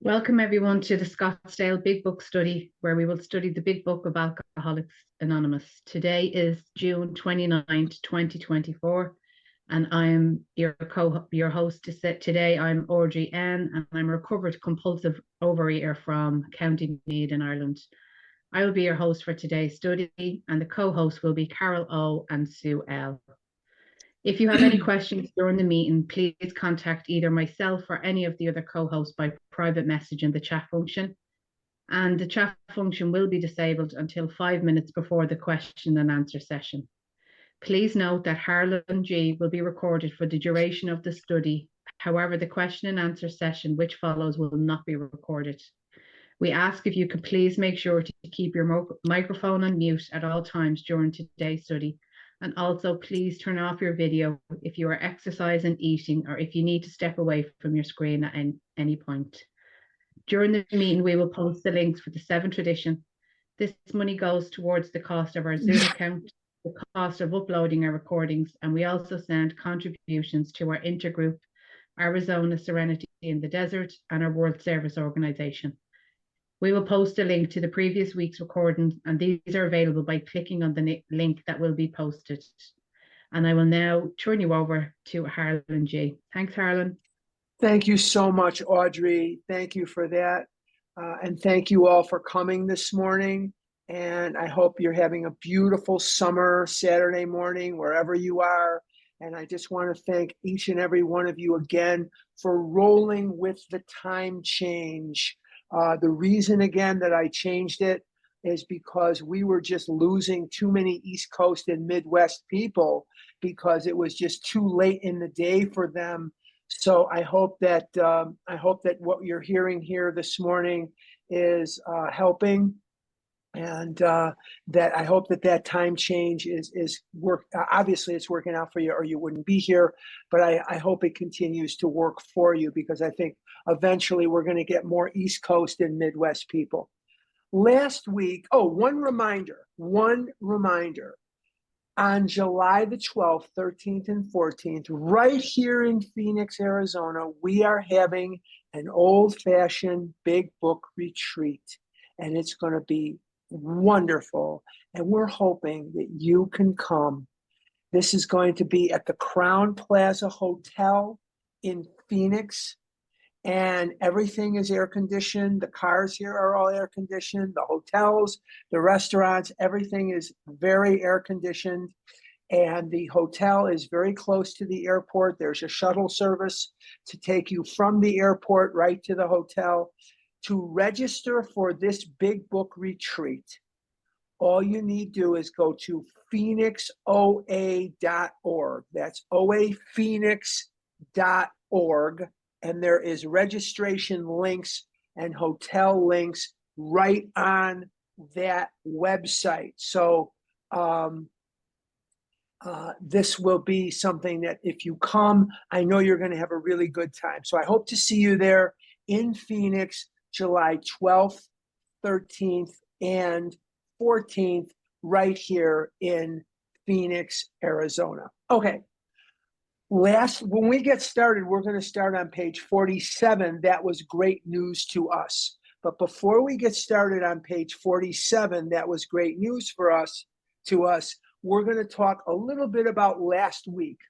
Welcome everyone to the Scottsdale Big Book Study, where we will study the Big Book of Alcoholics Anonymous. Today is June 29th, 2024, and I'm your host today. I'm Audrey N, and I'm a recovered compulsive overeater from County Meath in Ireland. I will be your host for today's study, and the co-hosts will be Carol O and Sue L. If you have any questions during the meeting, please contact either myself or any of the other co-hosts by private message in the chat function. And the chat function will be disabled until 5 minutes before the question and answer session. Please note that Harlan G will be recorded for the duration of the study. However, the question and answer session which follows will not be recorded. We ask if you could please make sure to keep your microphone on mute at all times during today's study. And also, please turn off your video if you are exercising, eating, or if you need to step away from your screen at any point. During the meeting, we will post the links for the 7th edition. This money goes towards the cost of our Zoom account, the cost of uploading our recordings, and we also send contributions to our intergroup, Arizona Serenity in the Desert, and our World Service Organization. We will post a link to the previous week's recordings, and these are available by clicking on the link that will be posted. And I will now turn you over to Harlan G. Thanks, Harlan. Thank you so much, Audrey. Thank you for that. And thank you all for coming this morning. And I hope you're having a beautiful summer Saturday morning, wherever you are. And I just want to thank each and every one of you again for rolling with the time change. The reason, again, that I changed it is because we were just losing too many East Coast and Midwest people because it was just too late in the day for them. So I hope that what you're hearing here this morning is helping, and that I hope that time change is work. Obviously, it's working out for you, or you wouldn't be here. But I hope it continues to work for you, because I think eventually we're going to get more East Coast and Midwest people. Last week, one reminder. On July the 12th, 13th, and 14th, right here in Phoenix, Arizona, we are having an old-fashioned Big Book retreat, and it's going to be wonderful, and we're hoping that you can come. This is going to be at the Crown Plaza Hotel in Phoenix, and everything is air conditioned. The cars here are all air conditioned. The hotels, the restaurants, everything is very air conditioned. And the hotel is very close to the airport. There's a shuttle service to take you from the airport right to the hotel. To register for this Big Book retreat, all you need to do is go to phoenixoa.org. That's oaphoenix.org. And there is registration links and hotel links right on that website. So this will be something that if you come, I know you're going to have a really good time. So I hope to see you there in Phoenix, July 12th, 13th, and 14th, right here in Phoenix, Arizona. Okay. When we get started, we're going to start on page 47. That was great news to us. But before we get started on page 47, that was great news to us, we're going to talk a little bit about last week.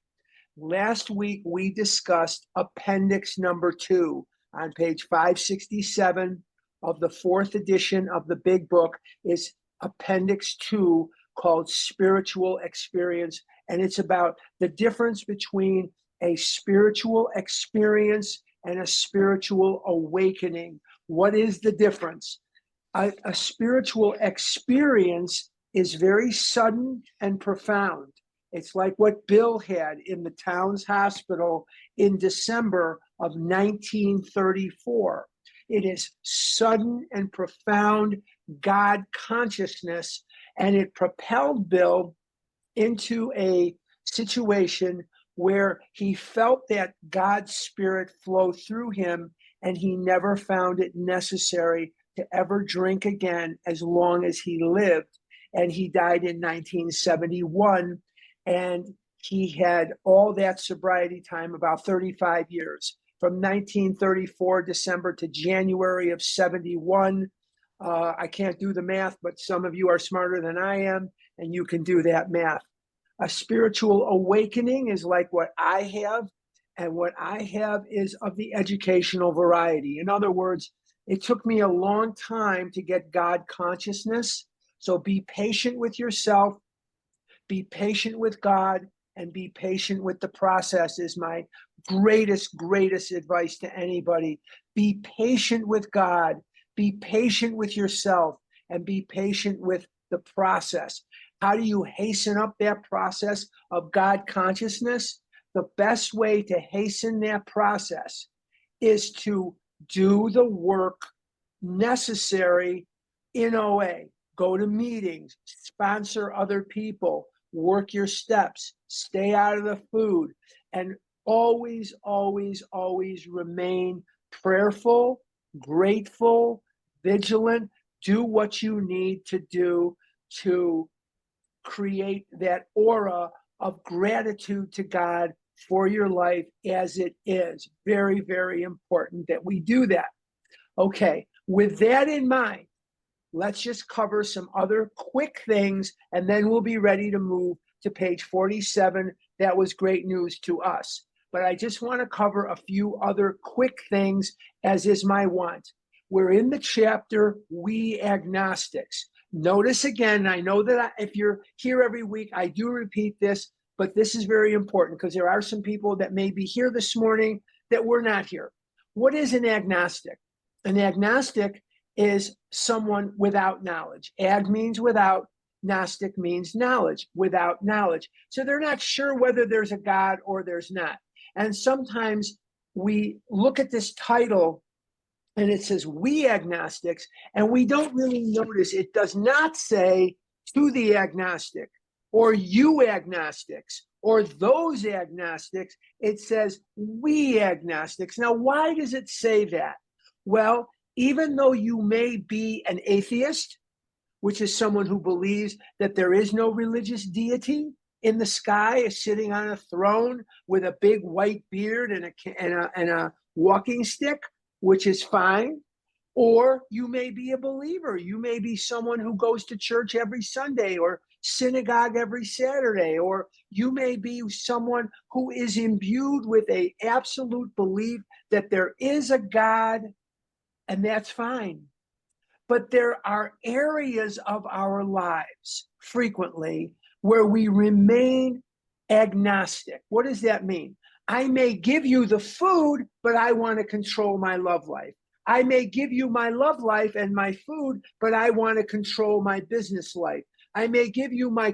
Last week, we discussed appendix number 2 on page 567 of the 4th edition of the Big Book is appendix 2, called Spiritual Experience. And it's about the difference between a spiritual experience and a spiritual awakening. What is the difference? A spiritual experience is very sudden and profound. It's like what Bill had in the Towns Hospital in December of 1934. It is sudden and profound God consciousness, and it propelled Bill into a situation where he felt that God's Spirit flow through him, and he never found it necessary to ever drink again as long as he lived. And he died in 1971, and he had all that sobriety time, about 35 years, from 1934 December to January of 71. I can't do the math, but some of you are smarter than I am, and you can do that math. A spiritual awakening is like what I have, and what I have is of the educational variety. In other words, it took me a long time to get God consciousness. So be patient with yourself, be patient with God, and be patient with the process is my greatest advice to anybody. Be patient with God, be patient with yourself, and be patient with the process. How do you hasten up that process of God consciousness? The best way to hasten that process is to do the work necessary in OA. Go to meetings, sponsor other people, work your steps, stay out of the food, and always remain prayerful, grateful, vigilant. Do what you need to do to create that aura of gratitude to God for your life as it is. Very important that we do that. Okay, with that in mind, let's just cover some other quick things, and then we'll be ready to move to page 47. That was great news to us. But I just want to cover a few other quick things, as is my want. We're in the chapter, We Agnostics. Notice again, I know that if you're here every week, I do repeat this, but this is very important because there are some people that may be here this morning that were not here. What is an agnostic? An agnostic is someone without knowledge. Ag means without, Gnostic means knowledge, without knowledge. So they're not sure whether there's a God or there's not. And sometimes we look at this title and it says We Agnostics, and we don't really notice. It does not say to the agnostic or you agnostics or those agnostics. It says We Agnostics. Now, why does it say that? Well, even though you may be an atheist, which is someone who believes that there is no religious deity in the sky, sitting on a throne with a big white beard and a walking stick, which is fine. Or you may be a believer. You may be someone who goes to church every Sunday or synagogue every Saturday, or you may be someone who is imbued with an absolute belief that there is a God, and that's fine. But there are areas of our lives frequently where we remain agnostic. What does that mean? I may give you the food, but I want to control my love life. I may give you my love life and my food, but I want to control my business life. I may give you my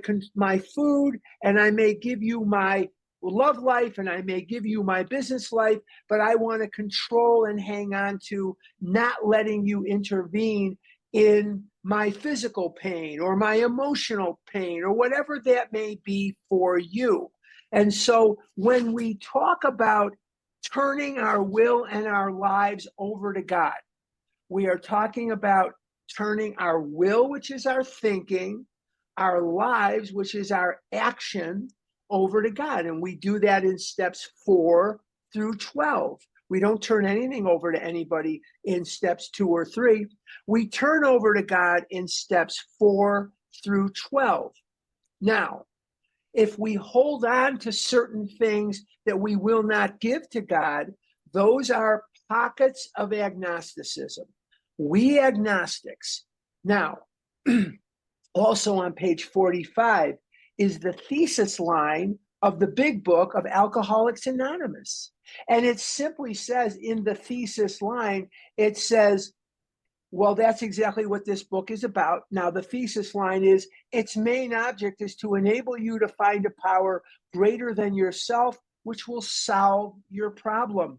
food, and I may give you my love life, and I may give you my business life, but I want to control and hang on to not letting you intervene in my physical pain or my emotional pain or whatever that may be for you. And so when we talk about turning our will and our lives over to God, we are talking about turning our will, which is our thinking, our lives, which is our action, over to God. And we do that in steps 4 through 12. We don't turn anything over to anybody in steps 2 or 3. We turn over to God in steps 4 through 12. Now, if we hold on to certain things that we will not give to God, those are pockets of agnosticism. We agnostics. Now, also on page 45 is the thesis line of the big book of Alcoholics Anonymous. And it simply says in the thesis line, it says, well, that's exactly what this book is about. Now, the thesis line is, its main object is to enable you to find a power greater than yourself, which will solve your problem.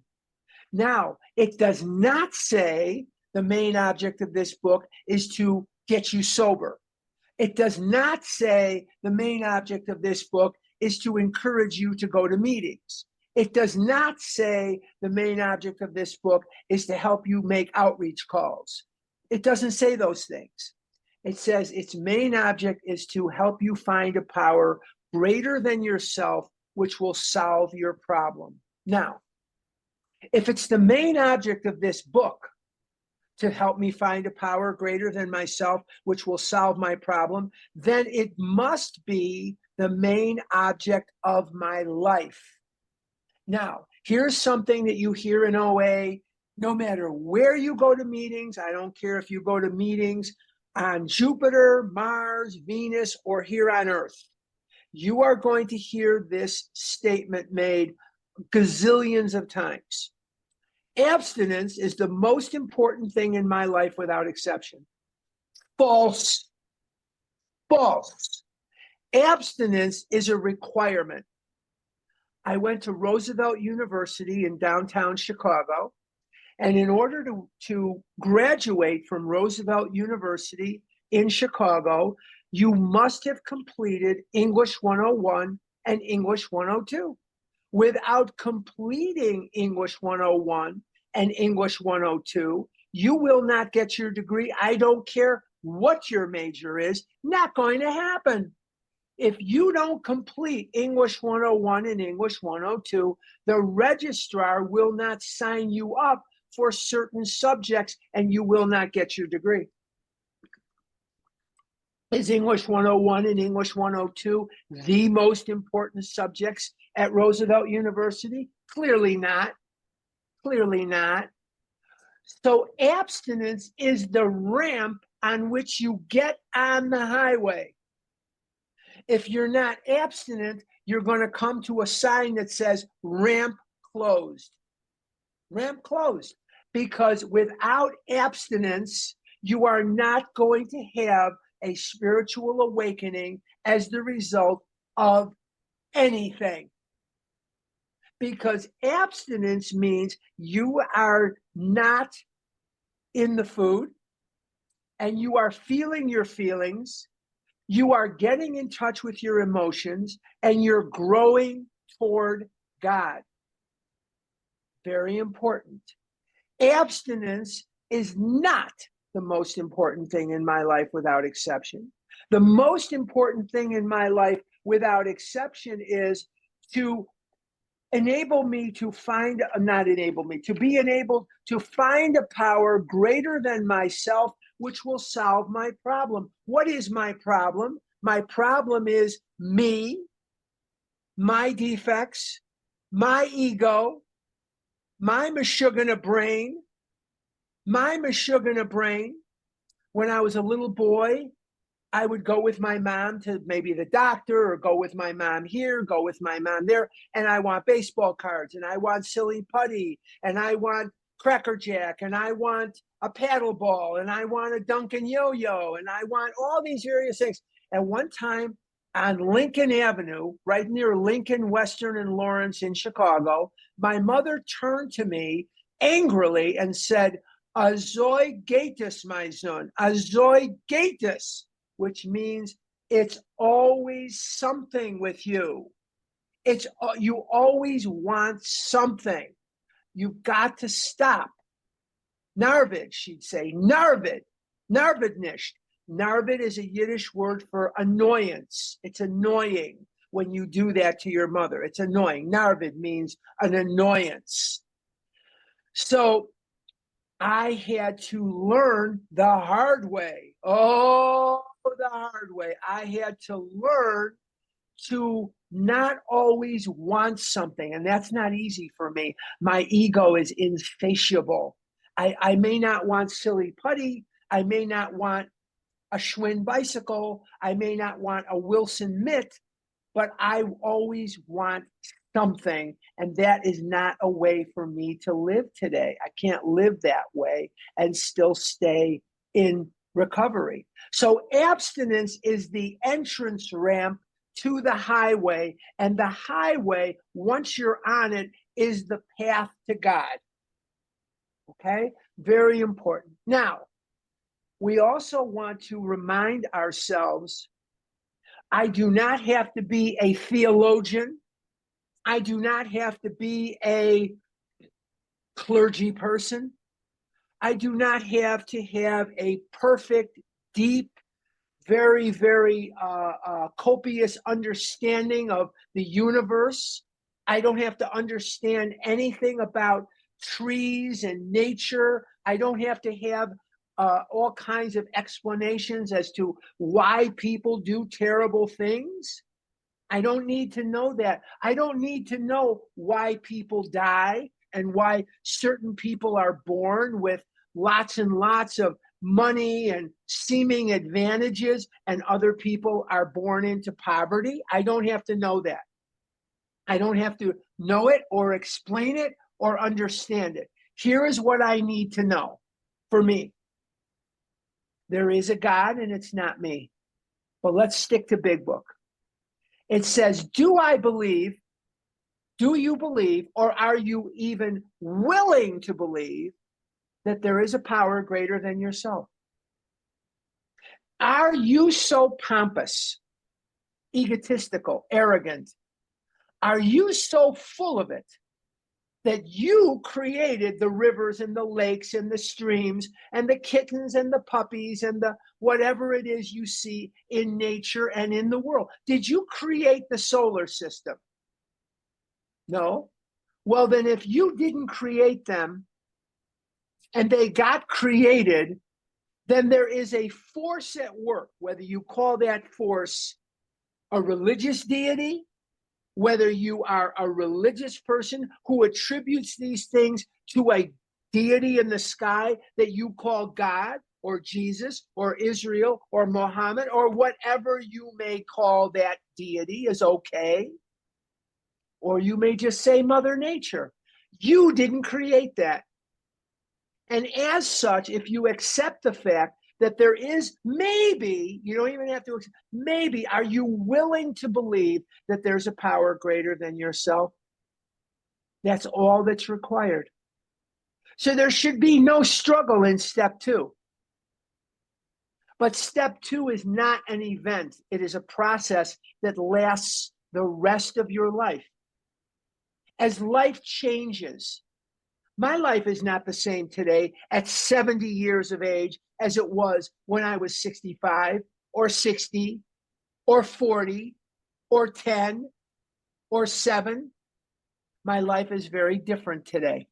Now, it does not say the main object of this book is to get you sober. It does not say the main object of this book is to encourage you to go to meetings. It does not say the main object of this book is to help you make outreach calls. It doesn't say those things. It says its main object is to help you find a power greater than yourself, which will solve your problem. Now, If it's the main object of this book to help me find a power greater than myself, which will solve my problem, then it must be the main object of my life. Now, here's something that you hear in OA, no matter where you go to meetings. I don't care if you go to meetings on Jupiter, Mars, Venus, or here on Earth. You are going to hear this statement made gazillions of times. Abstinence is the most important thing in my life without exception. False. False. Abstinence is a requirement. I went to Roosevelt University in downtown Chicago, and in order to graduate from Roosevelt University in Chicago, you must have completed English 101 and English 102. Without completing English 101 and English 102, you will not get your degree. I don't care what your major is, not going to happen. If you don't complete English 101 and English 102, the registrar will not sign you up for certain subjects and you will not get your degree. Is English 101 and English 102 the most important subjects at Roosevelt University? Clearly not. Clearly not. So abstinence is the ramp on which you get on the highway. If you're not abstinent, you're going to come to a sign that says ramp closed. Ramp closed. Because without abstinence, you are not going to have a spiritual awakening as the result of anything. Because abstinence means you are not in the food and you are feeling your feelings, you are getting in touch with your emotions, and you're growing toward God. Very important. Abstinence is not the most important thing in my life without exception. The most important thing in my life without exception is to enable me to find, not enable me, to be enabled to find a power greater than myself, which will solve my problem. What is my problem? My problem is me, my defects, my ego, my mashugana brain, When I was a little boy, I would go with my mom to maybe the doctor, or go with my mom here, go with my mom there, and I want baseball cards, and I want silly putty, and I want Cracker Jack, and I want a paddle ball, and I want a Dunkin' yo-yo, and I want all these various things. At one time on Lincoln Avenue, right near Lincoln, Western, and Lawrence in Chicago, my mother turned to me angrily and said, "Azoy gatus, my son, azoy gatus," which means it's always something with you. It's you always want something. You've got to stop. Narvid, she'd say, narvid, narvidnisht. Narvid is a Yiddish word for annoyance. It's annoying when you do that to your mother. It's annoying. Narvid means an annoyance. So I had to learn the hard way. Oh, the hard way. I had to learn to not always want something. And that's not easy for me. My ego is insatiable. I may not want silly putty. I may not want a Schwinn bicycle. I may not want a Wilson mitt, but I always want something. And that is not a way for me to live today. I can't live that way and still stay in recovery. So abstinence is the entrance ramp to the highway. And the highway, once you're on it, is the path to God. Okay? Very important. Now, we also want to remind ourselves, I do not have to be a theologian. I do not have to be a clergy person. I do not have to have a perfect, deep, very, very copious understanding of the universe. I don't have to understand anything about trees and nature. I don't have to have all kinds of explanations as to why people do terrible things. I don't need to know that. I don't need to know why people die and why certain people are born with lots and lots of money and seeming advantages and other people are born into poverty. I don't have to know that. I don't have to know it or explain it or understand it. Here is what I need to know for me. There is a God and it's not me. But let's stick to Big Book. It says, do I believe, do you believe, or are you even willing to believe that there is a power greater than yourself? Are you so pompous, egotistical, arrogant? Are you so full of it that you created the rivers and the lakes and the streams and the kittens and the puppies and the whatever it is you see in nature and in the world? Did you create the solar system? No. Well, then if you didn't create them and they got created, then there is a force at work, whether you call that force a religious deity, whether you are a religious person who attributes these things to a deity in the sky that you call God or Jesus or Israel or Muhammad or whatever you may call that deity is okay. Or you may just say Mother Nature. You didn't create that. And as such, if you accept the fact that there is maybe, you don't even have to, maybe, are you willing to believe that there's a power greater than yourself? That's all that's required. So there should be no struggle in step 2. But step 2 is not an event. It is a process that lasts the rest of your life. As life changes, my life is not the same today at 70 years of age as it was when I was 65 or 60 or 40 or 10 or 7. My life is very different today.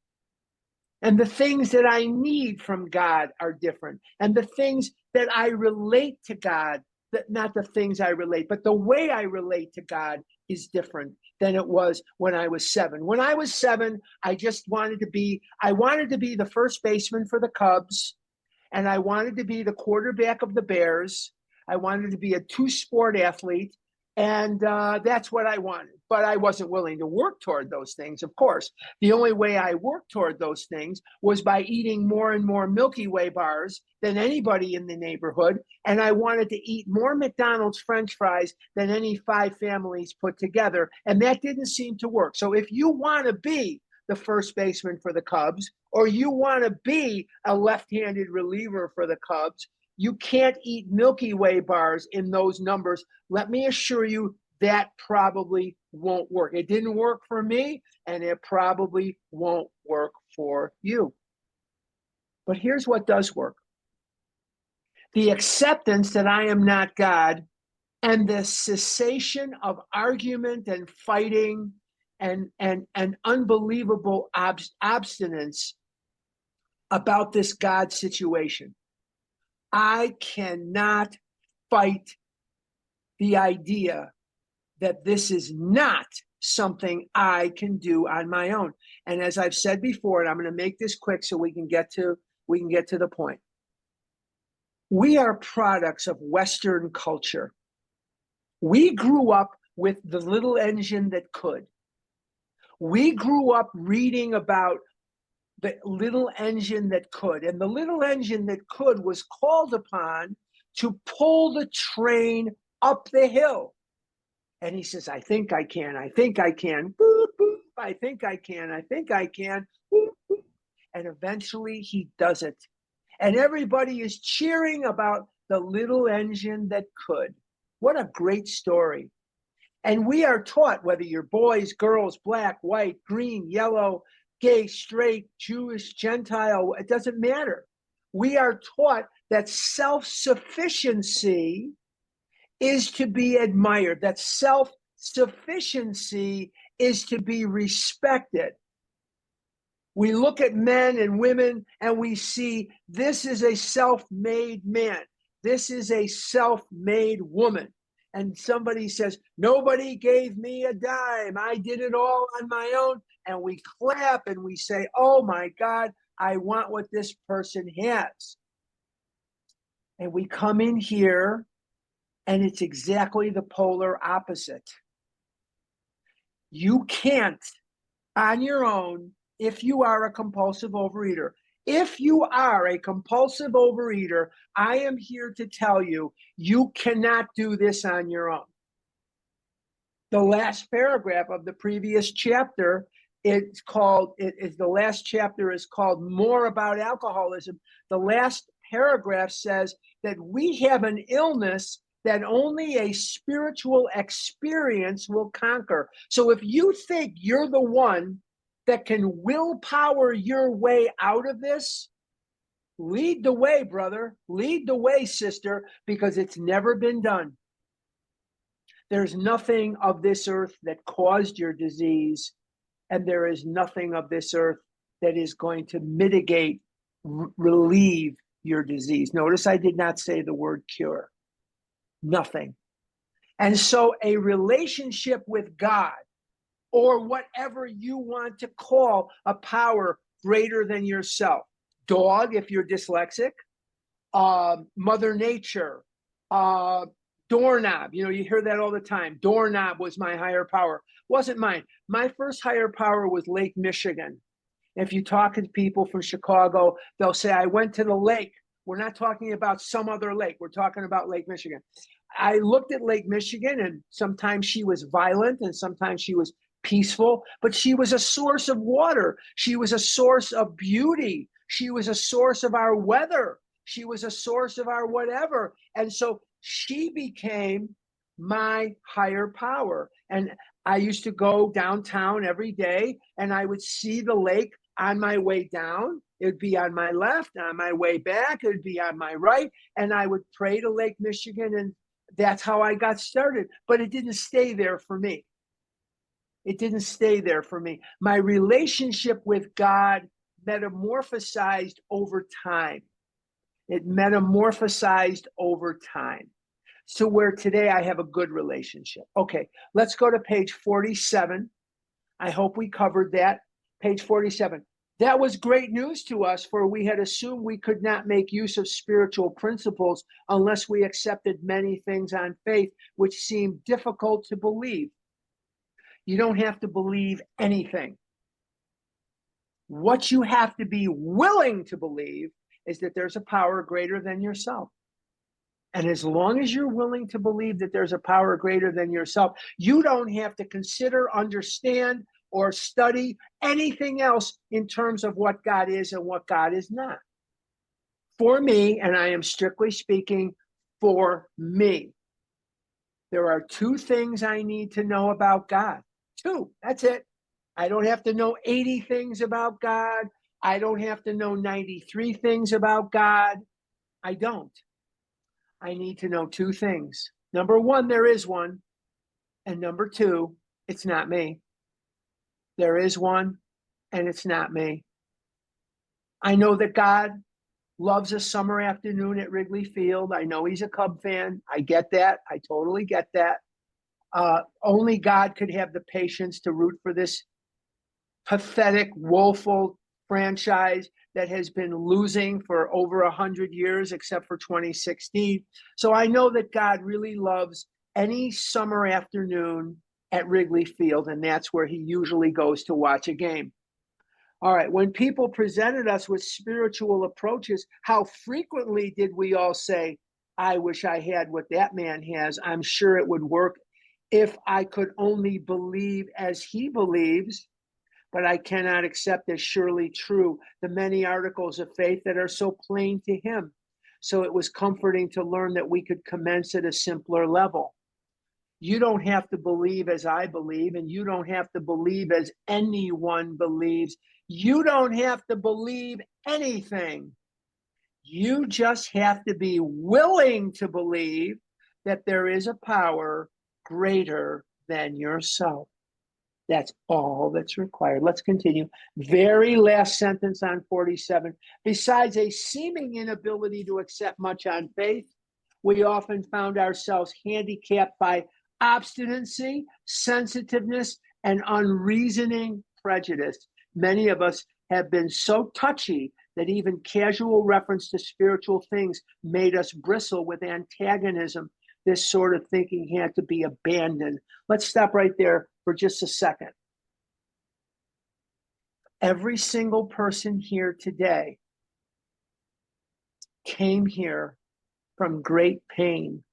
And the things that I need from God are different. And the things that I relate to God, not the things I relate, but the way I relate to God is different than it was when I was 7. When I was 7, I wanted to be the first baseman for the Cubs, and I wanted to be the quarterback of the Bears. I wanted to be a 2-sport athlete, and that's what I wanted. But I wasn't willing to work toward those things, of course. The only way I worked toward those things was by eating more and more Milky Way bars than anybody in the neighborhood. And I wanted to eat more McDonald's French fries than any 5 families put together. And that didn't seem to work. So if you want to be the first baseman for the Cubs, or you want to be a left-handed reliever for the Cubs, you can't eat Milky Way bars in those numbers. Let me assure you, that probably won't work. It didn't work for me, and it probably won't work for you. But here's what does work. The acceptance that I am not God and the cessation of argument and fighting and unbelievable abstinence about this God situation. I cannot fight the idea that this is not something I can do on my own. And as I've said before, and I'm going to make this quick so we can get to the point. We are products of Western culture. We grew up with the little engine that could. We grew up reading about the little engine that could. And the little engine that could was called upon to pull the train up the hill. And he says, I think I can, I think I can, boop, boop, I think I can, I think I can, boop, boop. And eventually he does it. And everybody is cheering about the little engine that could. What a great story. And we are taught, whether you're boys, girls, black, white, green, yellow, gay, straight, Jewish, Gentile, it doesn't matter. We are taught that self-sufficiency is to be admired, that self-sufficiency is to be respected. We look at men and women and we see this is a self-made man. This is a self-made woman. And somebody says, nobody gave me a dime. I did it all on my own. And we clap and we say, oh my God, I want what this person has. And we come in here and it's exactly the polar opposite. You can't on your own, if you are a compulsive overeater. If you are a compulsive overeater, I am here to tell you, you cannot do this on your own. The last paragraph of the previous chapter, the last chapter is called More About Alcoholism. The last paragraph says that we have an illness that only a spiritual experience will conquer. So if you think you're the one that can willpower your way out of this, lead the way, brother. Lead the way, sister, because it's never been done. There's nothing of this earth that caused your disease, and there is nothing of this earth that is going to mitigate, relieve your disease. Notice I did not say the word cure. Nothing. And so a relationship with God, or whatever you want to call a power greater than yourself, dog if you're dyslexic, Mother Nature, doorknob, you hear that all the time. Doorknob was my higher power. Wasn't mine. My first higher power was Lake Michigan. If you talk to people from Chicago, they'll say, I went to the lake. We're not talking about some other lake. We're talking about Lake Michigan. I looked at Lake Michigan, and sometimes she was violent and sometimes she was peaceful, but she was a source of water. She was a source of beauty. She was a source of our weather. She was a source of our whatever. And so she became my higher power. And I used to go downtown every day and I would see the lake on my way down. It would be on my left, on my way back, it would be on my right. And I would pray to Lake Michigan, and that's how I got started. But it didn't stay there for me. It didn't stay there for me. My relationship with God metamorphosized over time. It metamorphosized over time. So where today I have a good relationship. Okay, let's go to page 47. I hope we covered that. Page 47. That was great news to us, for we had assumed we could not make use of spiritual principles unless we accepted many things on faith, which seemed difficult to believe. You don't have to believe anything. What you have to be willing to believe is that there's a power greater than yourself. And as long as you're willing to believe that there's a power greater than yourself, you don't have to consider, understand, or study anything else in terms of what God is and what God is not. For me, and I am strictly speaking for me, there are two things I need to know about God. Two, that's it. I don't have to know 80 things about God. I don't have to know 93 things about God. I don't. I need to know two things. Number one, there is one. And number two, it's not me. There is one, and it's not me. I know that God loves a summer afternoon at Wrigley Field. I know he's a Cub fan. I get that. I totally get that. Only God could have the patience to root for this pathetic, woeful franchise that has been losing for over 100 years, except for 2016. So I know that God really loves any summer afternoon at Wrigley Field, and that's where he usually goes to watch a game. All right, when people presented us with spiritual approaches, how frequently did we all say, I wish I had what that man has. I'm sure it would work if I could only believe as he believes, but I cannot accept as surely true the many articles of faith that are so plain to him. So it was comforting to learn that we could commence at a simpler level. You don't have to believe as I believe, and you don't have to believe as anyone believes. You don't have to believe anything. You just have to be willing to believe that there is a power greater than yourself. That's all that's required. Let's continue. Very last sentence on 47. Besides a seeming inability to accept much on faith, we often found ourselves handicapped by obstinacy, sensitiveness, and unreasoning prejudice. Many of us have been so touchy that even casual reference to spiritual things made us bristle with antagonism. This sort of thinking had to be abandoned. Let's stop right there for just a second. Every single person here today came here from great pain.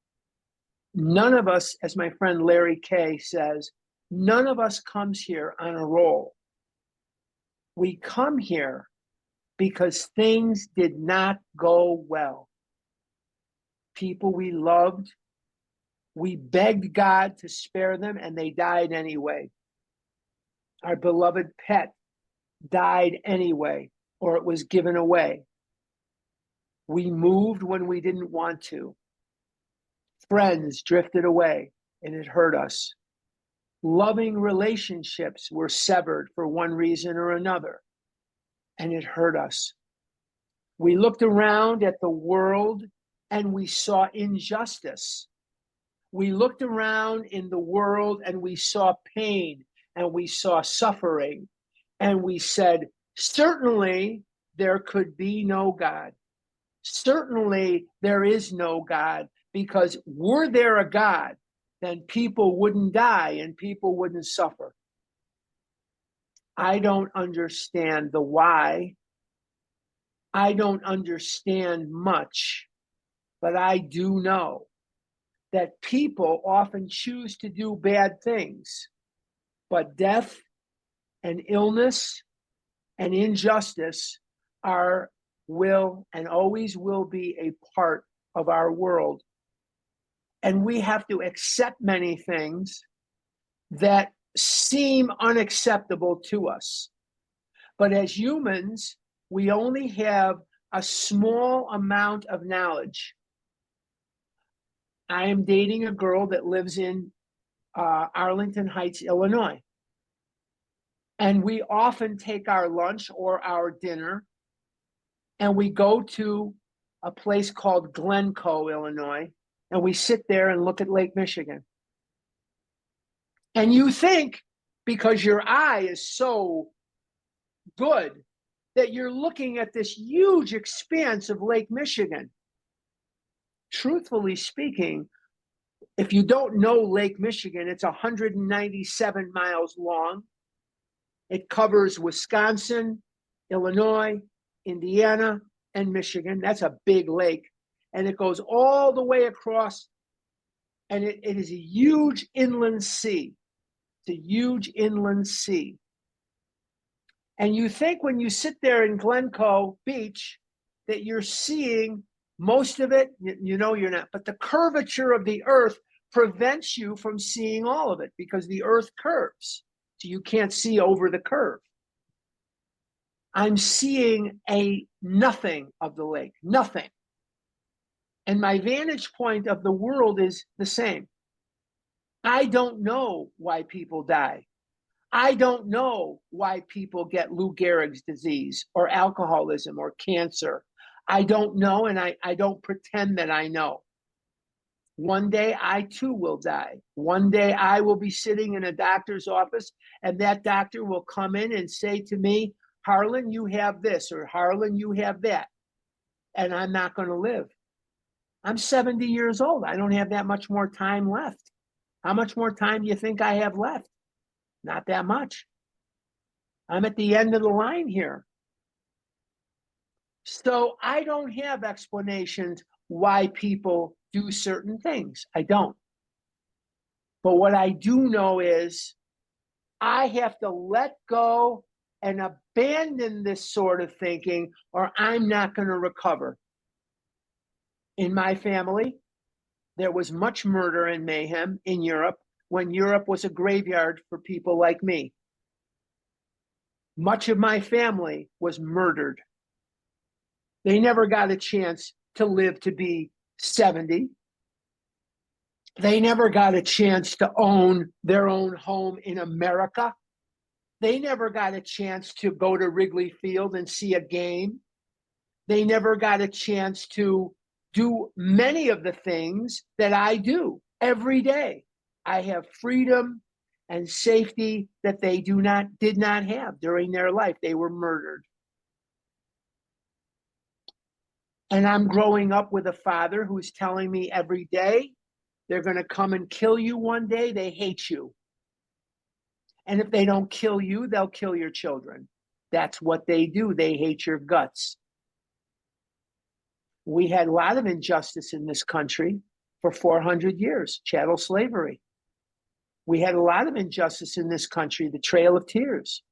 None of us, as my friend Larry Kay says, none of us comes here on a roll. We come here because things did not go well. People we loved, we begged God to spare them, and they died anyway. Our beloved pet died anyway, or it was given away. We moved when we didn't want to. Friends drifted away, and it hurt us. Loving relationships were severed for one reason or another, and it hurt us. We looked around at the world and we saw injustice. We looked around in the world and we saw pain and we saw suffering. And we said, certainly there could be no God. Certainly there is no God, because were there a God, then people wouldn't die and people wouldn't suffer. I don't understand the why. I don't understand much, but I do know that people often choose to do bad things, but death and illness and injustice will and always will be a part of our world. And we have to accept many things that seem unacceptable to us. But as humans, we only have a small amount of knowledge. I am dating a girl that lives in Arlington Heights, Illinois. And we often take our lunch or our dinner and we go to a place called Glencoe, Illinois, and we sit there and look at Lake Michigan. And you think, because your eye is so good, that you're looking at this huge expanse of Lake Michigan. Truthfully speaking, if you don't know Lake Michigan, it's 197 miles long. It covers Wisconsin, Illinois, Indiana, and Michigan. That's a big lake. And it goes all the way across, and it is a huge inland sea. It's a huge inland sea. And you think when you sit there in Glencoe Beach that you're seeing most of it. You know you're not. But the curvature of the earth prevents you from seeing all of it because the earth curves. So you can't see over the curve. I'm seeing a nothing of the lake, nothing. And my vantage point of the world is the same. I don't know why people die. I don't know why people get Lou Gehrig's disease or alcoholism or cancer. I don't know, and I don't pretend that I know. One day I too will die. One day I will be sitting in a doctor's office and that doctor will come in and say to me, Harlan, you have this, or Harlan, you have that. And I'm not going to live. I'm 70 years old. I don't have that much more time left. How much more time do you think I have left? Not that much. I'm at the end of the line here. So I don't have explanations why people do certain things. I don't. But what I do know is I have to let go and abandon this sort of thinking, or I'm not going to recover. In my family, there was much murder and mayhem in Europe when Europe was a graveyard for people like me. Much of my family was murdered. They never got a chance to live to be 70. They never got a chance to own their own home in America They never got a chance to go to Wrigley Field and see a game. They never got a chance to do many of the things that I do every day. I have freedom and safety that they did not have during their life. They were murdered. And I'm growing up with a father who's telling me every day, they're going to come and kill you one day. They hate you. And if they don't kill you, they'll kill your children. That's what they do. They hate your guts. We had a lot of injustice in this country for 400 years, chattel slavery. We had a lot of injustice in this country, the Trail of Tears.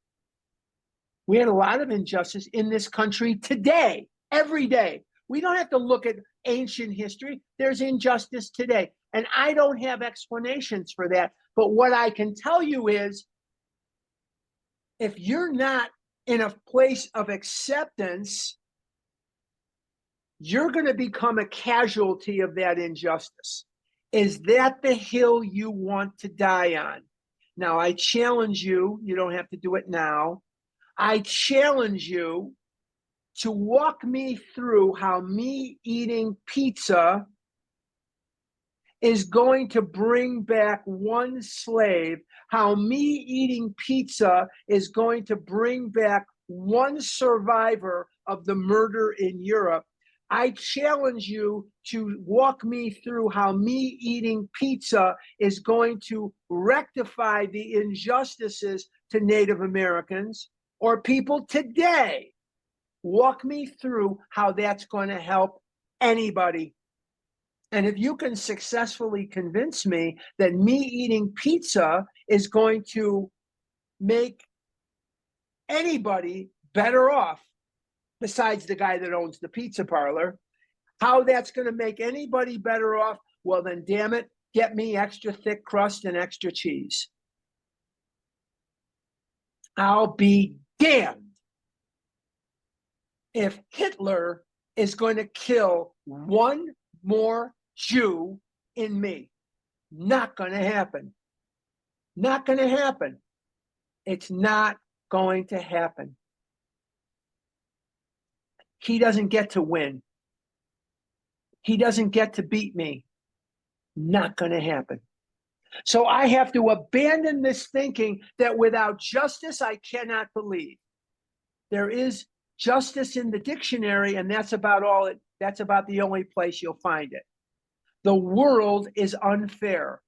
We had a lot of injustice in this country today, every day. We don't have to look at ancient history. There's injustice today. And I don't have explanations for that. But what I can tell you is, if you're not in a place of acceptance, you're going to become a casualty of that injustice. Is that the hill you want to die on? Now, I challenge you, you don't have to do it now. I challenge you to walk me through how me eating pizza is going to bring back one slave, how me eating pizza is going to bring back one survivor of the murder in Europe. I challenge you to walk me through how me eating pizza is going to rectify the injustices to Native Americans or people today. Walk me through how that's going to help anybody. And if you can successfully convince me that me eating pizza is going to make anybody better off, besides the guy that owns the pizza parlor, how that's going to make anybody better off, well, then damn it, get me extra thick crust and extra cheese. I'll be damned if Hitler is going to kill one more Jew in me. Not going to happen. Not going to happen. It's not going to happen. He doesn't get to win. He doesn't get to beat me. Not going to happen. So I have to abandon this thinking that without justice, I cannot believe. There is justice in the dictionary, and that's about the only place you'll find it. The world is unfair.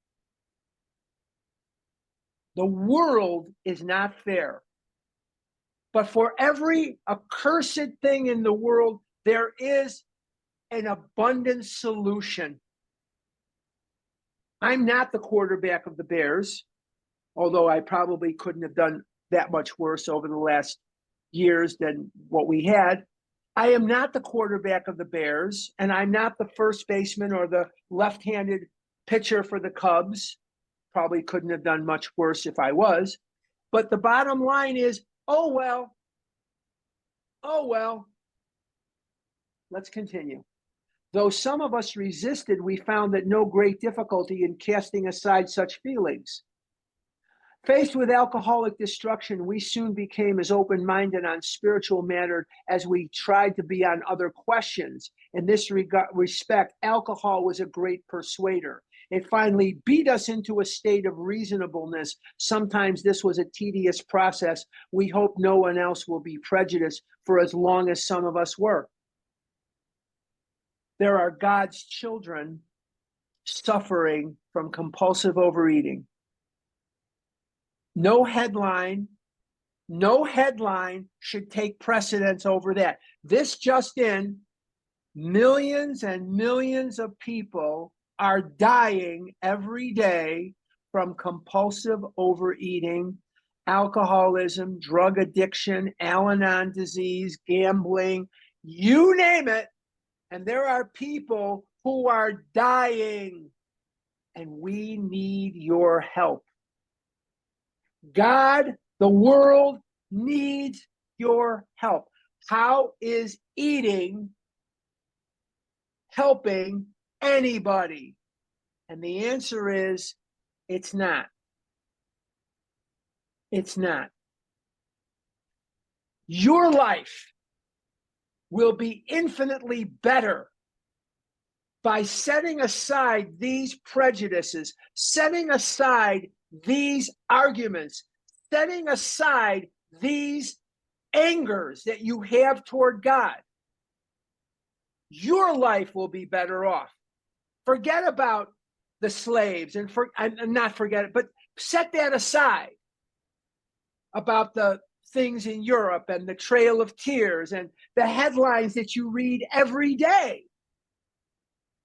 The world is not fair. But for every accursed thing in the world, there is an abundant solution. I'm not the quarterback of the Bears, although I probably couldn't have done that much worse over the last years than what we had. I am not the quarterback of the Bears, and I'm not the first baseman or the left-handed pitcher for the Cubs. Probably couldn't have done much worse if I was. But the bottom line is, oh well. Let's continue. Though some of us resisted, we found that no great difficulty in casting aside such feelings. Faced with alcoholic destruction, we soon became as open-minded on spiritual matters as we tried to be on other questions. In this respect, alcohol was a great persuader. It finally beat us into a state of reasonableness. Sometimes this was a tedious process. We hope no one else will be prejudiced for as long as some of us were. There are God's children suffering from compulsive overeating. No headline should take precedence over that. This just in, millions and millions of people are dying every day from compulsive overeating, alcoholism, drug addiction, Al-Anon disease, gambling, you name it. And there are people who are dying, and we need your help. God, the world needs your help. How is eating helping anybody? And the answer is, it's not. It's not. Your life will be infinitely better by setting aside these prejudices, setting aside these arguments, setting aside these angers that you have toward God. Your life will be better off. Forget about the slaves and not forget it, but set that aside about the things in Europe and the Trail of Tears and the headlines that you read every day.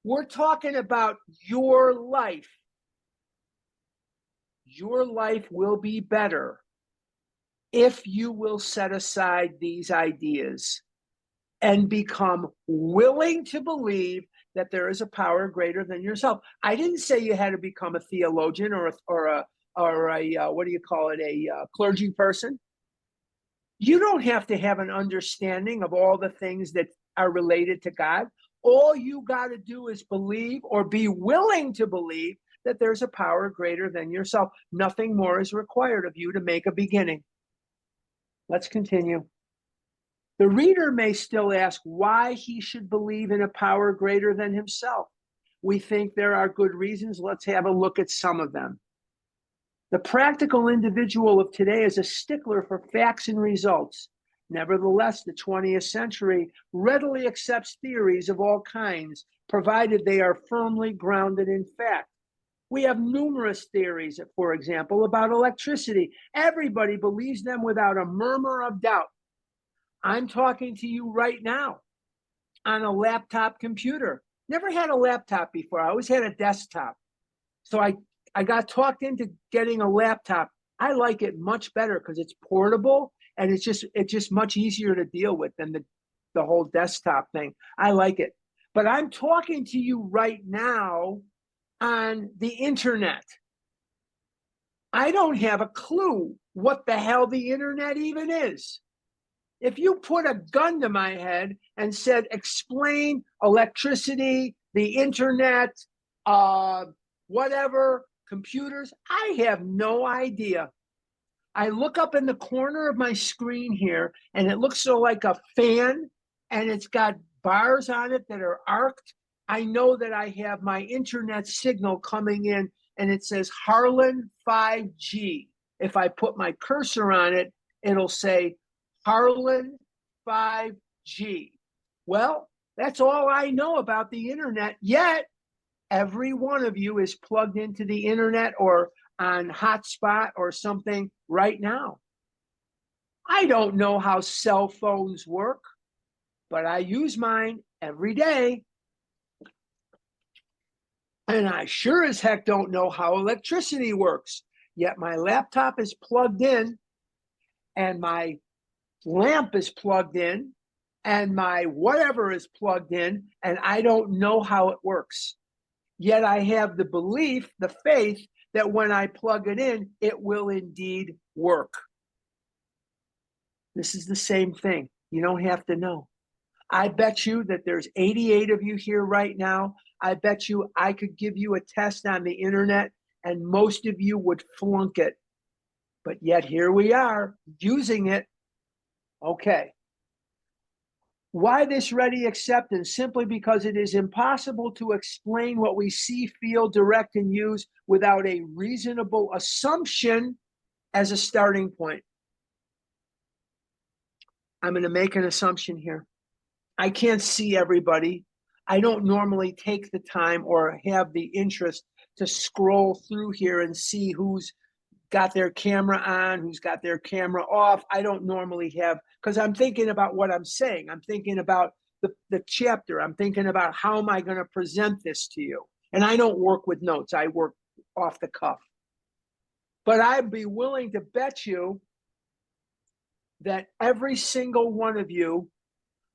We're talking about your life. Your life will be better if you will set aside these ideas and become willing to believe that there is a power greater than yourself. I didn't say you had to become a theologian or a what do you call it, a clergy person. You don't have to have an understanding of all the things that are related to God. All you got to do is believe or be willing to believe that there's a power greater than yourself. Nothing more is required of you to make a beginning. Let's continue. The reader may still ask why he should believe in a power greater than himself. We think there are good reasons. Let's have a look at some of them. The practical individual of today is a stickler for facts and results. Nevertheless, the 20th century readily accepts theories of all kinds, provided they are firmly grounded in fact. We have numerous theories, for example, about electricity. Everybody believes them without a murmur of doubt. I'm talking to you right now on a laptop computer. Never had a laptop before. I always had a desktop. So I got talked into getting a laptop. I like it much better because it's portable and it's just much easier to deal with than the whole desktop thing. I like it. But I'm talking to you right now on the internet. I don't have a clue what the hell the internet even is. If you put a gun to my head and said, explain electricity, the internet, whatever, computers, I have no idea. I look up in the corner of my screen here, and it looks so like a fan, and it's got bars on it that are arced. I know that I have my internet signal coming in, and it says Harlan 5G. If I put my cursor on it, it'll say Harlan 5G. Well, that's all I know about the internet, yet every one of you is plugged into the internet or on hotspot or something right now. I don't know how cell phones work, but I use mine every day. And I sure as heck don't know how electricity works. Yet my laptop is plugged in and my lamp is plugged in and my whatever is plugged in, and I don't know how it works. Yet I have the belief, the faith, that when I plug it in, it will indeed work. This is the same thing. You don't have to know. I bet you that there's 88 of you here right now. I bet you I could give you a test on the internet and most of you would flunk it. But yet here we are using it. Okay. Why this ready acceptance? Simply because it is impossible to explain what we see, feel, direct, and use without a reasonable assumption as a starting point. I'm going to make an assumption here. I can't see everybody. I don't normally take the time or have the interest to scroll through here and see who's got their camera on, who's got their camera off. I don't normally have, because I'm thinking about what I'm saying. I'm thinking about the chapter. I'm thinking about how am I going to present this to you? And I don't work with notes. I work off the cuff. But I'd be willing to bet you that every single one of you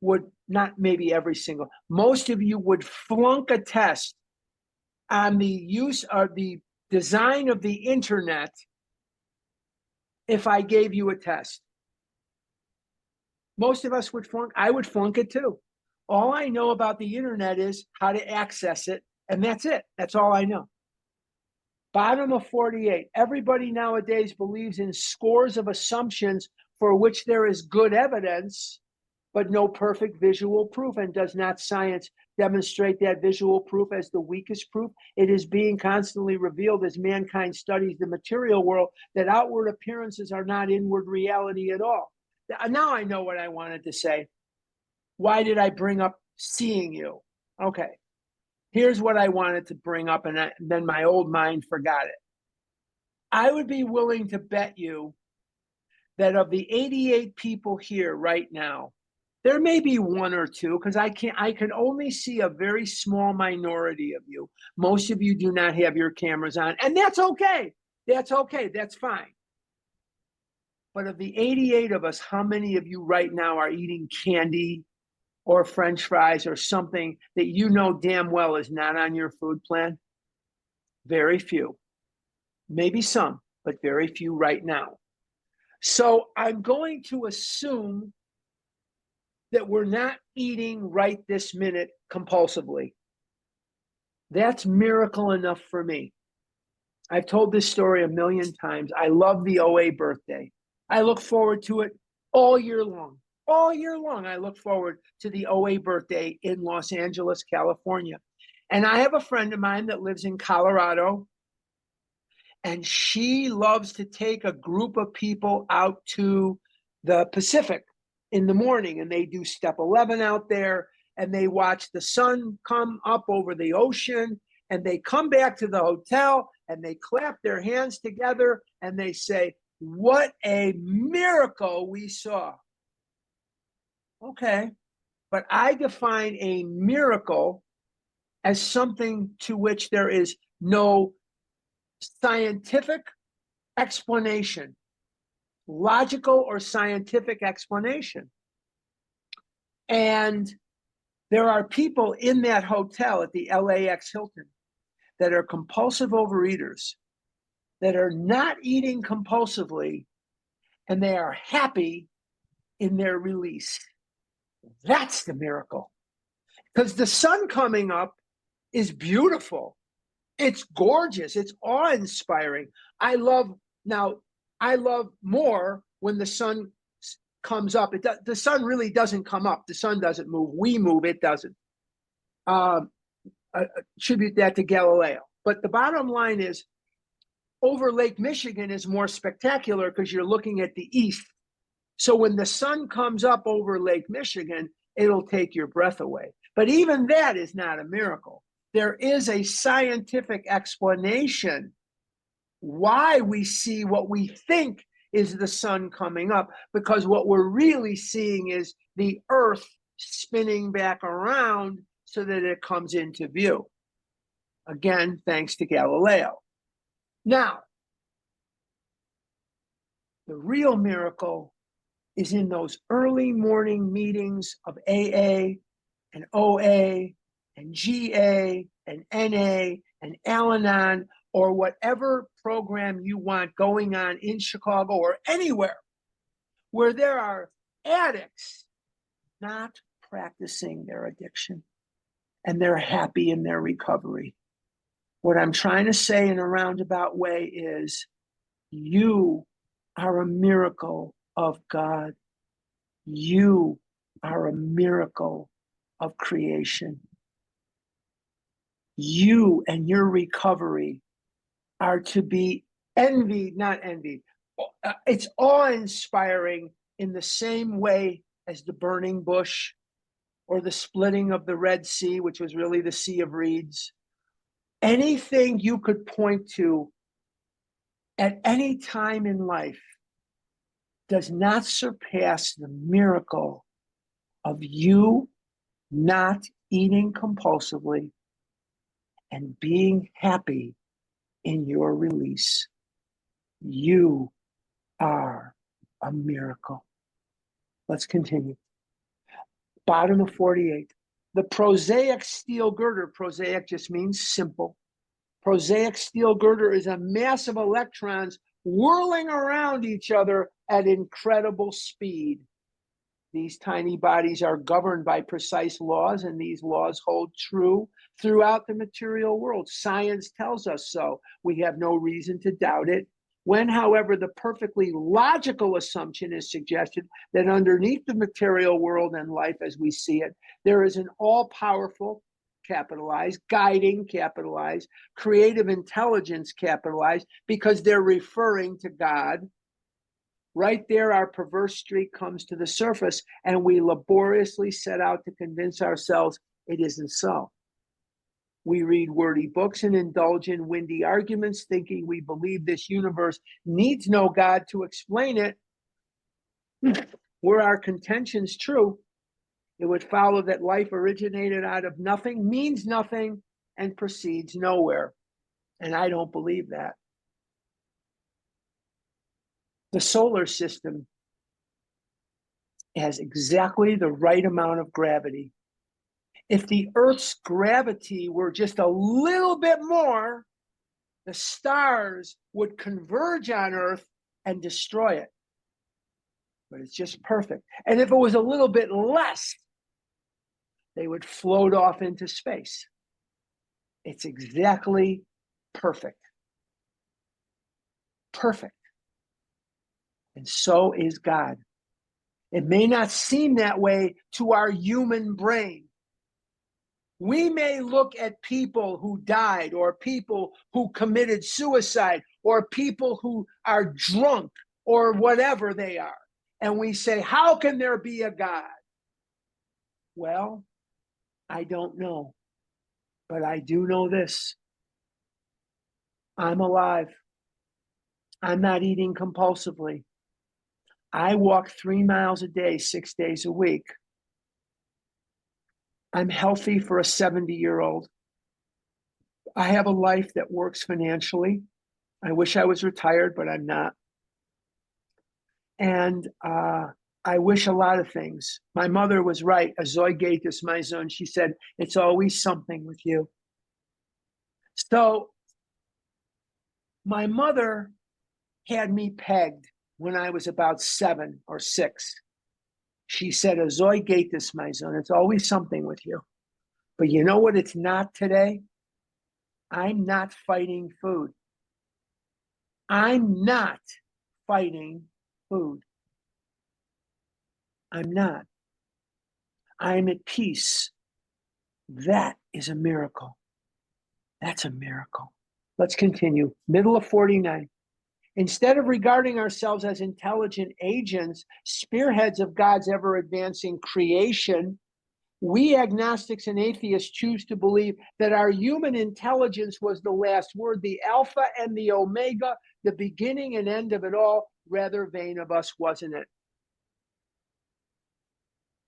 would, not maybe every single, most of you would flunk a test on the use of the design of the internet if I gave you a test. Most of us would flunk. I would flunk it too. All I know about the internet is how to access it, and that's it. That's all I know. Bottom of 48. Everybody nowadays believes in scores of assumptions for which there is good evidence, but no perfect visual proof. And does not science demonstrate that visual proof as the weakest proof? It is being constantly revealed as mankind studies the material world that outward appearances are not inward reality at all. Now I know what I wanted to say. Why did I bring up seeing you? Okay, here's what I wanted to bring up, and then my old mind forgot it. I would be willing to bet you that of the 88 people here right now, there may be one or two, because I can only see a very small minority of you. Most of you do not have your cameras on, and that's okay. That's okay. That's fine. But of the 88 of us, how many of you right now are eating candy or French fries or something that you know damn well is not on your food plan? Very few. Maybe some, but very few right now. So I'm going to assume that we're not eating right this minute compulsively. That's miracle enough for me. I've told this story a million times. I love the OA birthday. I look forward to it all year long. All year long, I look forward to the OA birthday in Los Angeles, California. And I have a friend of mine that lives in Colorado, and she loves to take a group of people out to the Pacific in the morning, and they do step 11 out there, and they watch the sun come up over the ocean, and they come back to the hotel and they clap their hands together and they say, "What a miracle we saw." Okay, but I define a miracle as something to which there is no scientific explanation, logical or scientific explanation. And there are people in that hotel at the LAX Hilton that are compulsive overeaters, that are not eating compulsively, and they are happy in their release. That's the miracle. Because the sun coming up is beautiful. It's gorgeous. It's awe-inspiring. I love more when the sun comes up. The sun really doesn't come up. The sun doesn't move. We move. It doesn't. Attribute that to Galileo. But the bottom line is, over Lake Michigan is more spectacular because you're looking at the east. So when the sun comes up over Lake Michigan, it'll take your breath away. But even that is not a miracle. There is a scientific explanation why we see what we think is the sun coming up, because what we're really seeing is the earth spinning back around so that it comes into view. Again, thanks to Galileo. Now, the real miracle is in those early morning meetings of AA and OA and GA and NA and Al-Anon, or whatever program you want going on in Chicago or anywhere, where there are addicts not practicing their addiction and they're happy in their recovery. What I'm trying to say in a roundabout way is, you are a miracle of God. You are a miracle of creation. You and your recovery are to be envied, not envied. It's awe-inspiring in the same way as the burning bush or the splitting of the Red Sea, which was really the Sea of Reeds. Anything you could point to at any time in life does not surpass the miracle of you not eating compulsively and being happy in your release. You are a miracle. Let's continue. Bottom of 48. The prosaic steel girder, prosaic just means simple. Prosaic steel girder is a mass of electrons whirling around each other at incredible speed. These tiny bodies are governed by precise laws, and these laws hold true throughout the material world. Science tells us so. We have no reason to doubt it. When, however, the perfectly logical assumption is suggested that underneath the material world and life as we see it, there is an all-powerful, capitalized, guiding, capitalized, creative intelligence, capitalized, because they're referring to God. Right there, our perverse streak comes to the surface, and we laboriously set out to convince ourselves it isn't so. We read wordy books and indulge in windy arguments, thinking we believe this universe needs no God to explain it. Were our contentions true, it would follow that life originated out of nothing, means nothing, and proceeds nowhere. And I don't believe that. The solar system has exactly the right amount of gravity. If the Earth's gravity were just a little bit more, the stars would converge on Earth and destroy it. But it's just perfect. And if it was a little bit less, they would float off into space. It's exactly perfect. Perfect. And so is God. It may not seem that way to our human brain. We may look at people who died, or people who committed suicide, or people who are drunk, or whatever they are, and we say, how can there be a God? Well, I don't know, but I do know this. I'm alive. I'm not eating compulsively. I walk 3 miles a day, 6 days a week. I'm healthy for a 70-year-old. I have a life that works financially. I wish I was retired, but I'm not. And I wish a lot of things. My mother was right. Azoi Gatus, my son, she said, it's always something with you. So my mother had me pegged when I was about 7 or 6. She said, Azoi Gatus, my son, it's always something with you. But you know what it's not today? I'm not fighting food. I'm not fighting food. I'm not. I'm at peace. That is a miracle. That's a miracle. Let's continue. Middle of 49. Instead of regarding ourselves as intelligent agents, spearheads of God's ever-advancing creation, we agnostics and atheists choose to believe that our human intelligence was the last word, the alpha and the omega, the beginning and end of it all. Rather vain of us, wasn't it?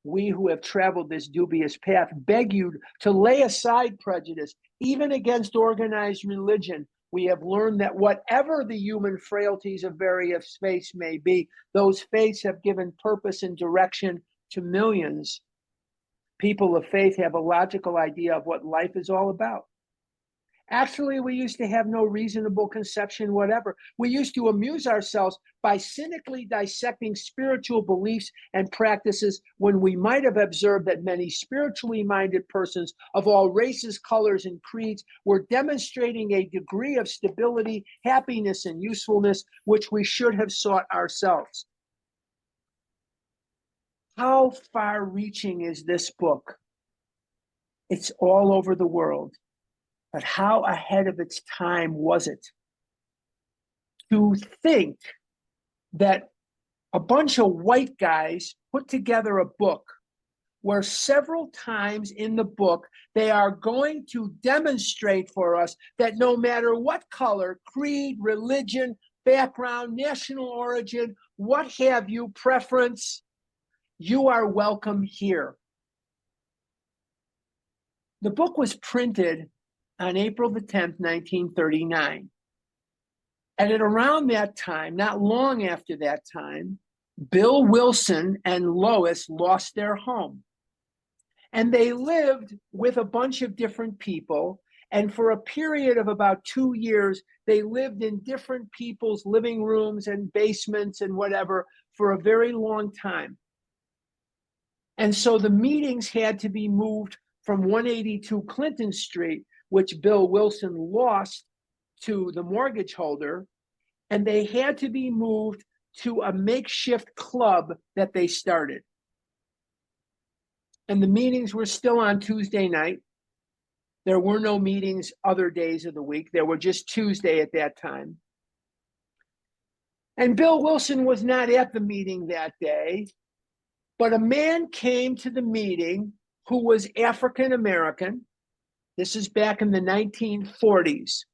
We who have traveled this dubious path beg you to lay aside prejudice, even against organized religion. We have learned that whatever the human frailties of various faiths may be, those faiths have given purpose and direction to millions. People of faith have a logical idea of what life is all about. Actually, we used to have no reasonable conception whatever. We used to amuse ourselves by cynically dissecting spiritual beliefs and practices when we might have observed that many spiritually minded persons of all races, colors, and creeds were demonstrating a degree of stability, happiness, and usefulness which we should have sought ourselves. How far-reaching is this book? It's all over the world. But how ahead of its time was it? To think that a bunch of white guys put together a book where several times in the book they are going to demonstrate for us that no matter what color, creed, religion, background, national origin, what have you, preference, you are welcome here. The book was printed on April the 10th, 1939. And at around that time, not long after that time, Bill Wilson and Lois lost their home. And they lived with a bunch of different people. And for a period of about 2 years, they lived in different people's living rooms and basements and whatever for a very long time. And so the meetings had to be moved from 182 Clinton Street, which Bill Wilson lost to the mortgage holder, and they had to be moved to a makeshift club that they started. And the meetings were still on Tuesday night. There were no meetings other days of the week. There were just Tuesday at that time. And Bill Wilson was not at the meeting that day, but a man came to the meeting who was African American. This is back in the 1940s.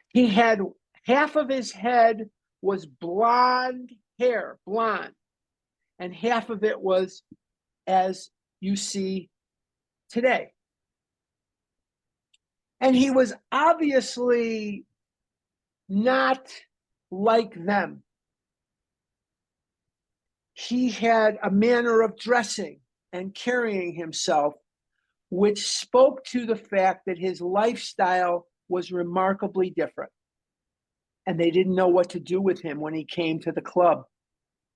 He had half of his head was blonde hair, blonde, and half of it was as you see today. And he was obviously not like them. He had a manner of dressing and carrying himself which spoke to the fact that his lifestyle was remarkably different. And they didn't know what to do with him when he came to the club.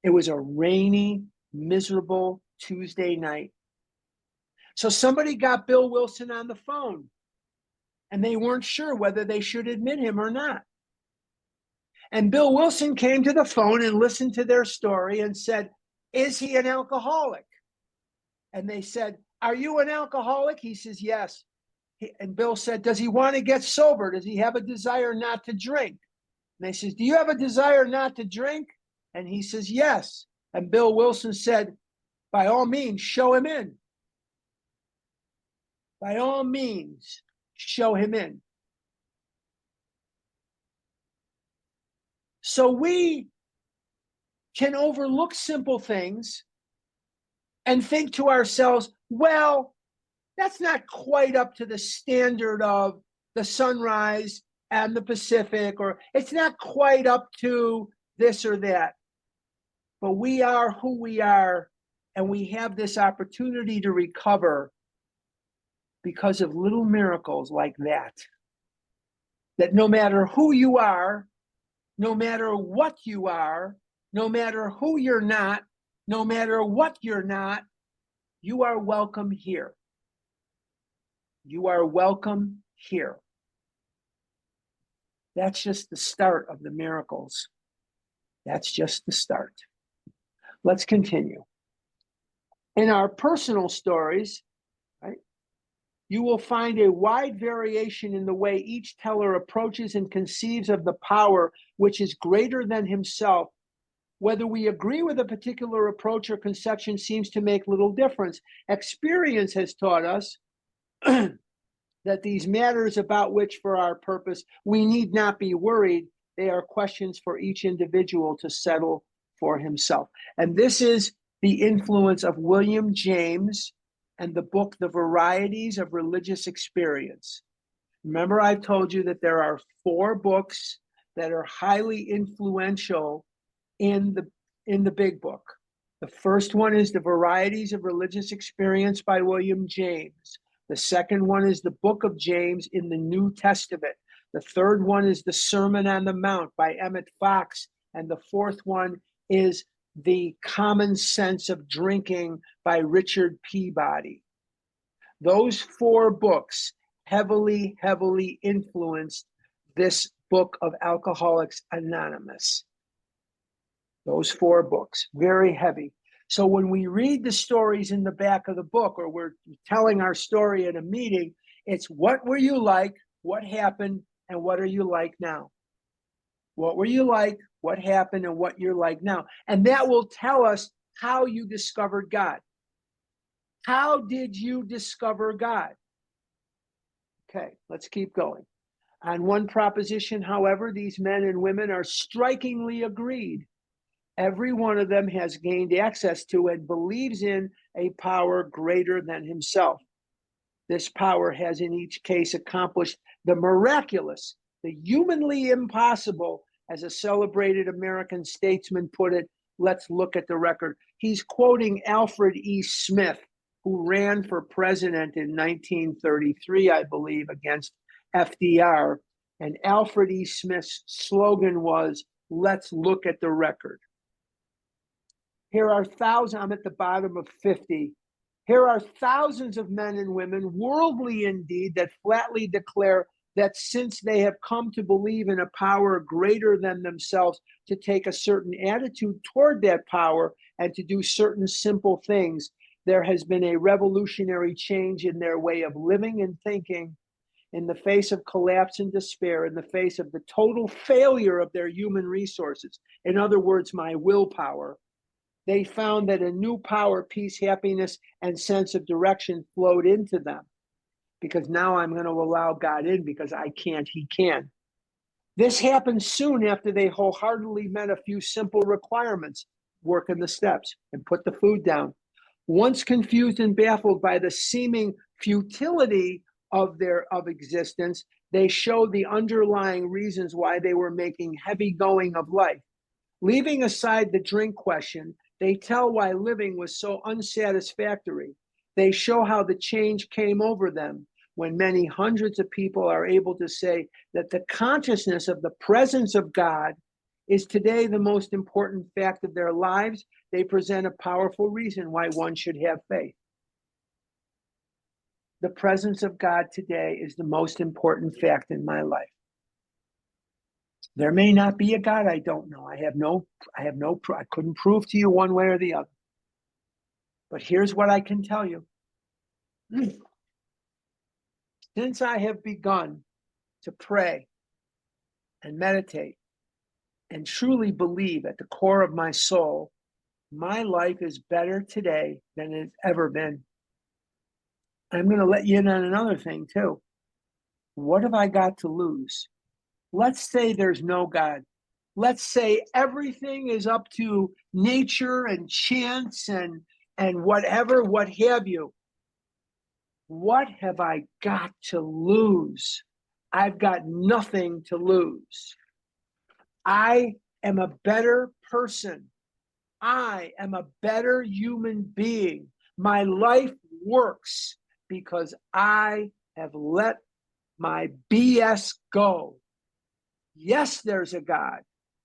It was a rainy, miserable Tuesday night. So somebody got Bill Wilson on the phone, and they weren't sure whether they should admit him or not. And Bill Wilson came to the phone and listened to their story and said, "Is he an alcoholic?" And they said, "Are you an alcoholic?" He says, "Yes." And Bill said, "Does he want to get sober? Does he have a desire not to drink?" And they says, "Do you have a desire not to drink?" And he says, "Yes." And Bill Wilson said, "By all means, show him in. By all means, show him in." So we can overlook simple things and think to ourselves, well, that's not quite up to the standard of the Sunrise and the Pacific, or it's not quite up to this or that. But we are who we are, and we have this opportunity to recover because of little miracles like that. That no matter who you are, no matter what you are, no matter who you're not, no matter what you're not, you are welcome here. You are welcome here. That's just the start of the miracles. That's just the start. Let's continue. In our personal stories, right, you will find a wide variation in the way each teller approaches and conceives of the power which is greater than himself. Whether we agree with a particular approach or conception seems to make little difference. Experience has taught us that these matters about which, for our purpose, we need not be worried, they are questions for each individual to settle for himself. And this is the influence of William James and the book, The Varieties of Religious Experience. Remember, I've told you that there are 4 books that are highly influential in the big book. The first one is The Varieties of Religious Experience by William James. The second one is the Book of James in the New Testament. The third one is the Sermon on the Mount by Emmett Fox. And the fourth one is The Common Sense of Drinking by Richard Peabody. Those 4 books heavily, heavily influenced this book of Alcoholics Anonymous. Those 4 books, very heavy. So when we read the stories in the back of the book, or we're telling our story at a meeting, it's what were you like, what happened, and what are you like now? What were you like, what happened, and what you're like now? And that will tell us how you discovered God. How did you discover God? Okay, let's keep going. On one proposition, however, these men and women are strikingly agreed. Every one of them has gained access to and believes in a power greater than himself. This power has in each case accomplished the miraculous, the humanly impossible, as a celebrated American statesman put it. Let's look at the record. He's quoting Alfred E. Smith, who ran for president in 1933, I believe, against FDR. And Alfred E. Smith's slogan was, "Let's look at the record." Here are thousands, I'm at the bottom of 50. Here are thousands of men and women, worldly indeed, that flatly declare that since they have come to believe in a power greater than themselves, to take a certain attitude toward that power and to do certain simple things, there has been a revolutionary change in their way of living and thinking in the face of collapse and despair, in the face of the total failure of their human resources. In other words, my willpower. They found that a new power, peace, happiness, and sense of direction flowed into them. Because now I'm going to allow God in, because I can't, he can. This happened soon after they wholeheartedly met a few simple requirements: work in the steps and put the food down. Once confused and baffled by the seeming futility of existence, they showed the underlying reasons why they were making heavy going of life. Leaving aside the drink question, they tell why living was so unsatisfactory. They show how the change came over them when many hundreds of people are able to say that the consciousness of the presence of God is today the most important fact of their lives. They present a powerful reason why one should have faith. The presence of God today is the most important fact in my life. There may not be a God, I don't know. I couldn't prove to you one way or the other. But here's what I can tell you. Since I have begun to pray and meditate and truly believe at the core of my soul, my life is better today than it's ever been. I'm going to let you in on another thing too. What have I got to lose? Let's say there's no God. Let's say everything is up to nature and chance and whatever, what have you. What have I got to lose? I've got nothing to lose. I am a better person. I am a better human being. My life works because I have let my BS go. Yes, there's a God.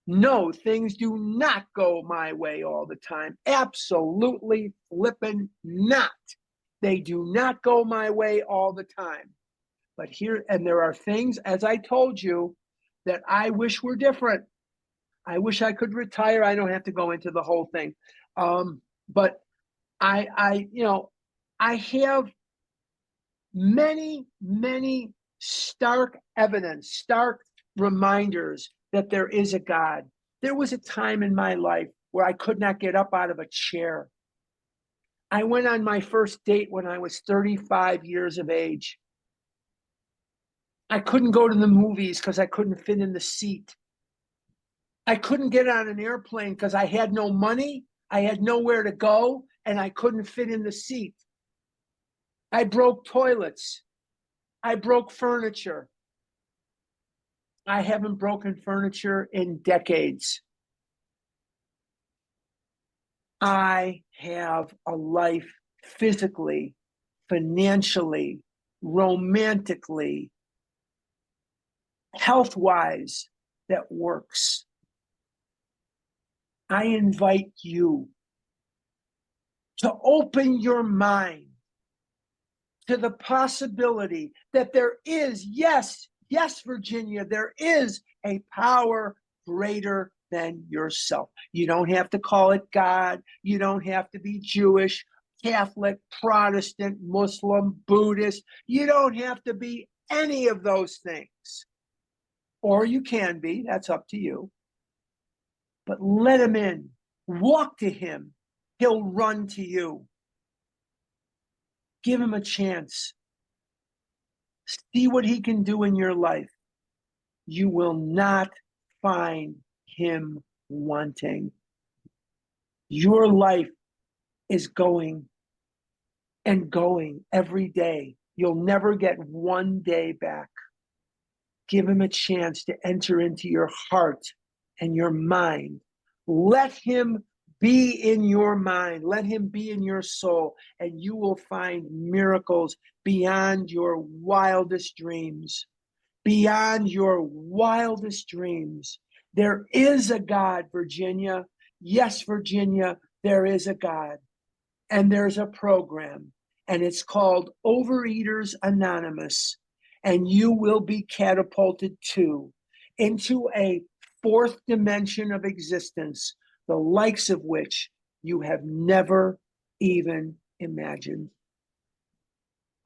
No, things do not go my way all the time. Absolutely flippin' not. They do not go my way all the time. But there are things, as I told you, that I wish were different. I wish I could retire. I don't have to go into the whole thing. But I have many, many stark evidence, stark reminders that there is a God. There was a time in my life where I could not get up out of a chair. I went on my first date when I was 35 years of age. I couldn't go to the movies because I couldn't fit in the seat. I couldn't get on an airplane because I had no money, I had nowhere to go, and I couldn't fit in the seat. I broke toilets. I broke furniture. I haven't broken furniture in decades. I have a life physically, financially, romantically, health-wise that works. I invite you to open your mind to the possibility that there is, yes, Virginia, there is a power greater than yourself. You don't have to call it God. You don't have to be Jewish, Catholic, Protestant, Muslim, Buddhist. You don't have to be any of those things. Or you can be, that's up to you. But let him in. Walk to him. He'll run to you. Give him a chance. See what he can do in your life. You will not find him wanting. Your life is going and going every day. You'll never get one day back. Give him a chance to enter into your heart and your mind. Let him be in your mind. Let him be in your soul, and you will find miracles beyond your wildest dreams. Beyond your wildest dreams. There is a God, Virginia. Yes, Virginia, there is a God. And there's a program, and it's called Overeaters Anonymous. and you will be catapulted into a fourth dimension of existence, the likes of which you have never even imagined.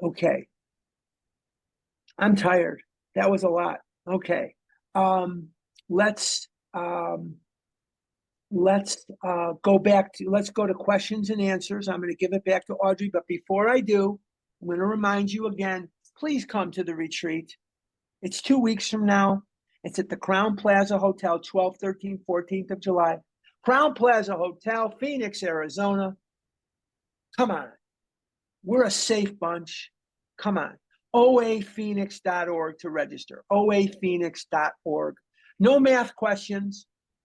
Okay. I'm tired. That was a lot. Okay. Let's go to questions and answers. I'm going to give it back to Audrey, but before I do, I'm going to remind you again, please come to the retreat. It's 2 weeks from now. It's at the Crown Plaza Hotel, 12th, 13th, 14th of July. Crown Plaza Hotel, Phoenix, Arizona. Come on. We're a safe bunch. Come on. oaphoenix.org to register. oaphoenix.org. No math questions.